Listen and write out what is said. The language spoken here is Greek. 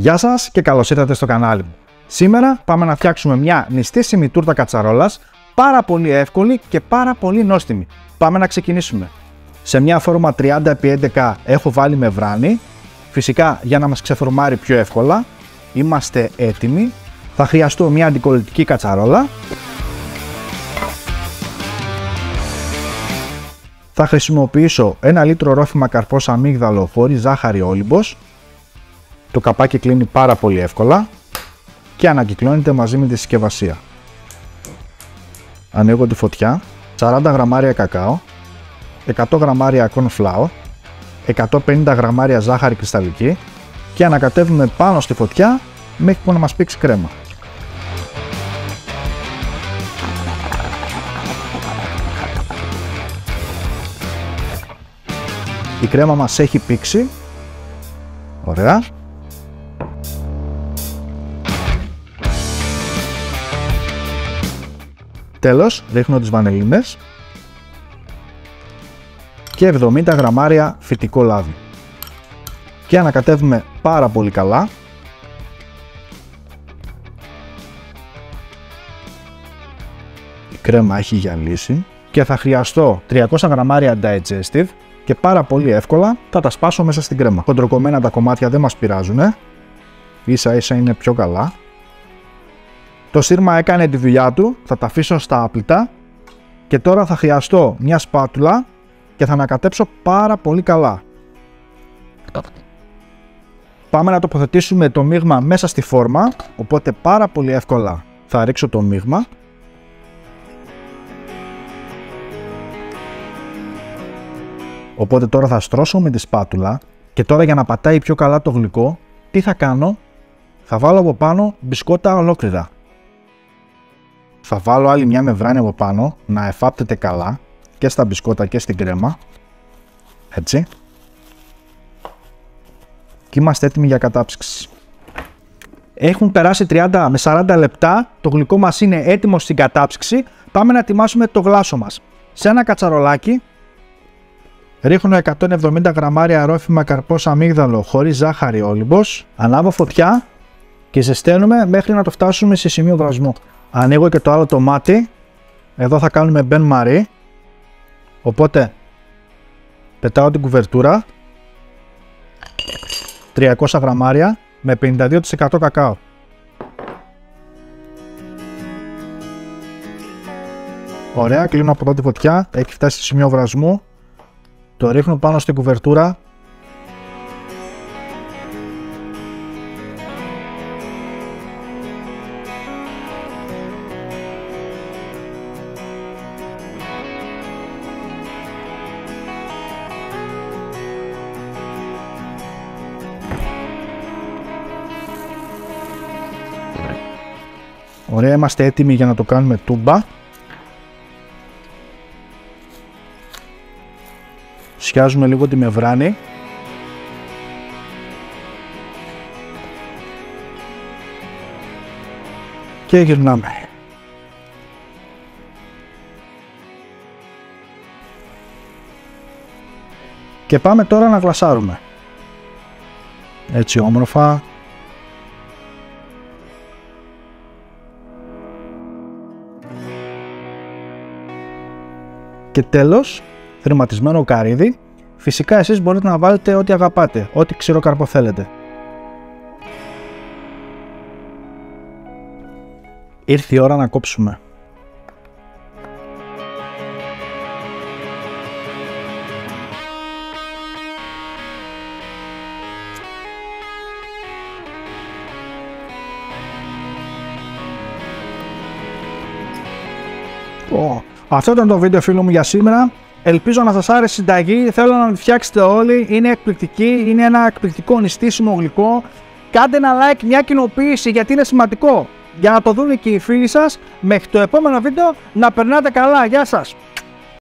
Γεια σας και καλώς ήρθατε στο κανάλι μου. Σήμερα πάμε να φτιάξουμε μια νηστίσιμη τούρτα κατσαρόλας, πάρα πολύ εύκολη και πάρα πολύ νόστιμη. Πάμε να ξεκινήσουμε. Σε μια φόρμα 30x11 έχω βάλει μεμβράνη, φυσικά για να μας ξεφορμάρει πιο εύκολα. Είμαστε έτοιμοι. Θα χρειαστώ μια αντικολλητική κατσαρόλα. Θα χρησιμοποιήσω 1 λίτρο ρόφημα καρπός αμύγδαλο χωρίς ζάχαρη όλυμπος. Το καπάκι κλείνει πάρα πολύ εύκολα και ανακυκλώνεται μαζί με τη συσκευασία. Ανοίγω τη φωτιά, 40 γραμμάρια κακάο, 100 γραμμάρια corn flour, 150 γραμμάρια ζάχαρη κρυσταλλική και ανακατεύουμε πάνω στη φωτιά μέχρι που να μας πήξει κρέμα. Η κρέμα μας έχει πήξει. Ωραία. Τέλος, ρίχνω τις βανελίνες και 70 γραμμάρια φυτικό λάδι και ανακατεύουμε πάρα πολύ καλά. Η κρέμα έχει γυαλίσει και θα χρειαστώ 300 γραμμάρια digestive και πάρα πολύ εύκολα θα τα σπάσω μέσα στην κρέμα. Χοντροκομμένα τα κομμάτια δεν μας πειράζουν, ίσα ίσα είναι πιο καλά. Το σύρμα έκανε τη δουλειά του, θα τα αφήσω στα άπλυτα και τώρα θα χρειαστώ μια σπάτουλα και θα ανακατέψω πάρα πολύ καλά. Πάμε να τοποθετήσουμε το μείγμα μέσα στη φόρμα, οπότε πάρα πολύ εύκολα θα ρίξω το μείγμα. Οπότε τώρα θα στρώσω με τη σπάτουλα και τώρα για να πατάει πιο καλά το γλυκό, τι θα κάνω? Θα βάλω από πάνω μπισκότα ολόκληρα. Θα βάλω άλλη μια μεμβράνη από πάνω να εφάπτεται καλά και στα μπισκότα και στην κρέμα. Έτσι. Και είμαστε έτοιμοι για κατάψυξη. Έχουν περάσει 30 με 40 λεπτά, το γλυκό μας είναι έτοιμο στην κατάψυξη. Πάμε να ετοιμάσουμε το γλάσο μας. Σε ένα κατσαρολάκι ρίχνω 170 γραμμάρια ρόφημα καρπός αμύγδαλο χωρίς ζάχαρη όλυμπος. Ανάβω φωτιά και ζεσταίνουμε μέχρι να το φτάσουμε σε σημείο βρασμού. Ανοίγω και το άλλο το μάτι. Εδώ θα κάνουμε μπεν μαρί. Οπότε πετάω την κουβερτούρα. 300 γραμμάρια με 52% κακάο. Ωραία, κλείνω από εδώ τη φωτιά. Έχει φτάσει σε σημείο βρασμού. Το ρίχνω πάνω στην κουβερτούρα. Ωραία, είμαστε έτοιμοι για να το κάνουμε τούμπα. Σκιάζουμε λίγο τη μεμβράνη. Και γυρνάμε. Και πάμε τώρα να γλασάρουμε. Έτσι όμορφα. Και τέλος, θερματισμένο καρύδι. Φυσικά εσείς μπορείτε να βάλετε ό,τι αγαπάτε, ό,τι ξηροκαρπό θέλετε. Ήρθε η ώρα να κόψουμε. Αυτό ήταν το βίντεο, φίλο μου, για σήμερα. Ελπίζω να σας άρεσε η συνταγή. Θέλω να τη φτιάξετε όλοι. Είναι εκπληκτική. Είναι ένα εκπληκτικό νηστίσιμο γλυκό. Κάντε ένα like, μια κοινοποίηση, γιατί είναι σημαντικό για να το δουν και οι φίλοι σας. Μέχρι το επόμενο βίντεο, να περνάτε καλά. Γεια σας!